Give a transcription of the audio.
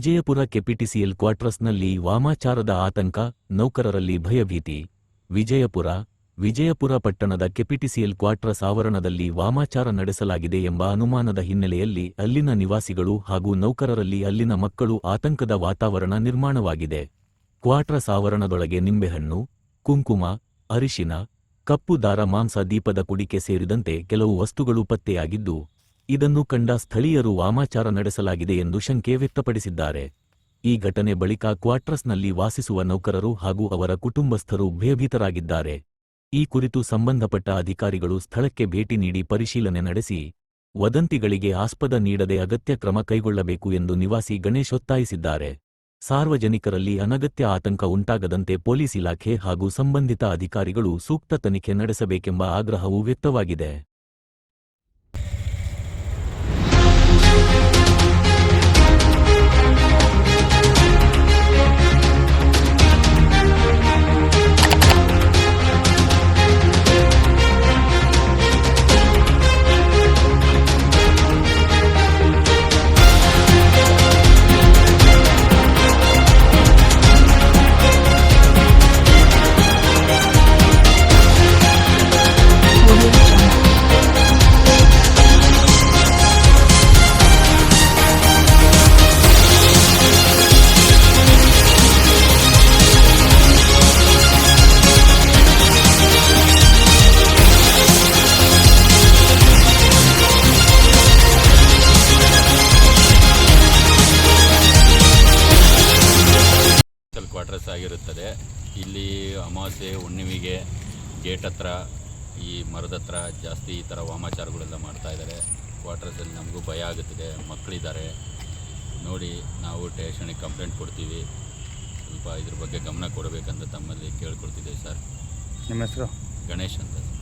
Vijayapura KPTCL ಕ್ವಾರ್ಟರ್ಸ್ನಲ್ಲಿ ವಾಮಾಚಾರದ ಆತಂಕ, ನೌಕರರಲ್ಲಿ ಭಯಭೀತಿ. ವಿಜಯಪುರ ಪಟ್ಟಣದ KPTCL quarters ಆವರಣದಲ್ಲಿ ವಾಮಾಚಾರ ನಡೆಸಲಾಗಿದೆ ಎಂಬ ಅನುಮಾನದ ಹಿನ್ನೆಲೆಯಲ್ಲಿ ಅಲ್ಲಿನ ನಿವಾಸಿಗಳು ಹಾಗೂ ನೌಕರರಲ್ಲಿ ಅಲ್ಲಿನ ಮಕ್ಕಳು ಆತಂಕದ ವಾತಾವರಣ ನಿರ್ಮಾಣವಾಗಿದೆ. ಕ್ವಾರ್ಟರ್ಸ್ ಆವರಣದೊಳಗೆ ನಿಂಬೆಹಣ್ಣು, ಕುಂಕುಮ, ಅರಿಶಿನ, ಕಪ್ಪು ದಾರ, ಮಾಂಸ, ದೀಪದ ಕುಡಿಕೆ ಸೇರಿದಂತೆ ಕೆಲವು ವಸ್ತುಗಳು ಪತ್ತೆಯಾಗಿದ್ದು, ಇದನ್ನು ಕಂಡ ಸ್ಥಳೀಯರು ವಾಮಾಚಾರ ನಡೆಸಲಾಗಿದೆ ಎಂದು ಶಂಕೆ ವ್ಯಕ್ತಪಡಿಸಿದ್ದಾರೆ. ಈ ಘಟನೆ ಬಳಿಕ ಕ್ವಾರ್ಟರ್ಸ್ನಲ್ಲಿ ವಾಸಿಸುವ ನೌಕರರು ಹಾಗೂ ಅವರ ಕುಟುಂಬಸ್ಥರು ಭಯಭೀತರಾಗಿದ್ದಾರೆ. ಈ ಕುರಿತು ಸಂಬಂಧಪಟ್ಟ ಅಧಿಕಾರಿಗಳು ಸ್ಥಳಕ್ಕೆ ಭೇಟಿ ನೀಡಿ ಪರಿಶೀಲನೆ ನಡೆಸಿ ವದಂತಿಗಳಿಗೆ ಆಸ್ಪದ ನೀಡದೆ ಅಗತ್ಯ ಕ್ರಮ ಕೈಗೊಳ್ಳಬೇಕು ಎಂದು ನಿವಾಸಿ ಗಣೇಶ್ ಒತ್ತಾಯಿಸಿದ್ದಾರೆ. ಸಾರ್ವಜನಿಕರಲ್ಲಿ ಅನಗತ್ಯ ಆತಂಕ ಉಂಟಾಗದಂತೆ ಪೊಲೀಸ್ ಇಲಾಖೆ ಹಾಗೂ ಸಂಬಂಧಿತ ಅಧಿಕಾರಿಗಳು ಸೂಕ್ತ ತನಿಖೆ ನಡೆಸಬೇಕೆಂಬ ಆಗ್ರಹವೂ ವ್ಯಕ್ತವಾಗಿದೆ. ಕ್ವಾರ್ಟರ್ಸ್ ಆಗಿರುತ್ತದೆ. ಇಲ್ಲಿ ಅಮಾವಾಸ್ಯೆ ಹುಣ್ಣಿಮೆಗೆ ಗೇಟ್ ಹತ್ರ, ಈ ಮರದ ಹತ್ರ ಜಾಸ್ತಿ ಈ ಥರ ವಾಮಾಚಾರಗಳೆಲ್ಲ ಮಾಡ್ತಾಯಿದ್ದಾರೆ. ಕ್ವಾರ್ಟರ್ಸಲ್ಲಿ ನಮಗೂ ಭಯ ಆಗುತ್ತದೆ. ಮಕ್ಕಳಿದ್ದಾರೆ ನೋಡಿ, ನಾವು ಸ್ಟೇಷನಿಗೆ ಕಂಪ್ಲೇಂಟ್ ಕೊಡ್ತೀವಿ. ಸ್ವಲ್ಪ ಇದ್ರ ಬಗ್ಗೆ ಗಮನ ಕೊಡಬೇಕಂತ ತಮ್ಮಲ್ಲಿ ಕೇಳ್ಕೊಳ್ತಿದ್ದೇವೆ ಸರ್. ನಿಮ್ಮ ಹೆಸರು? ಗಣೇಶ್ ಅಂತ.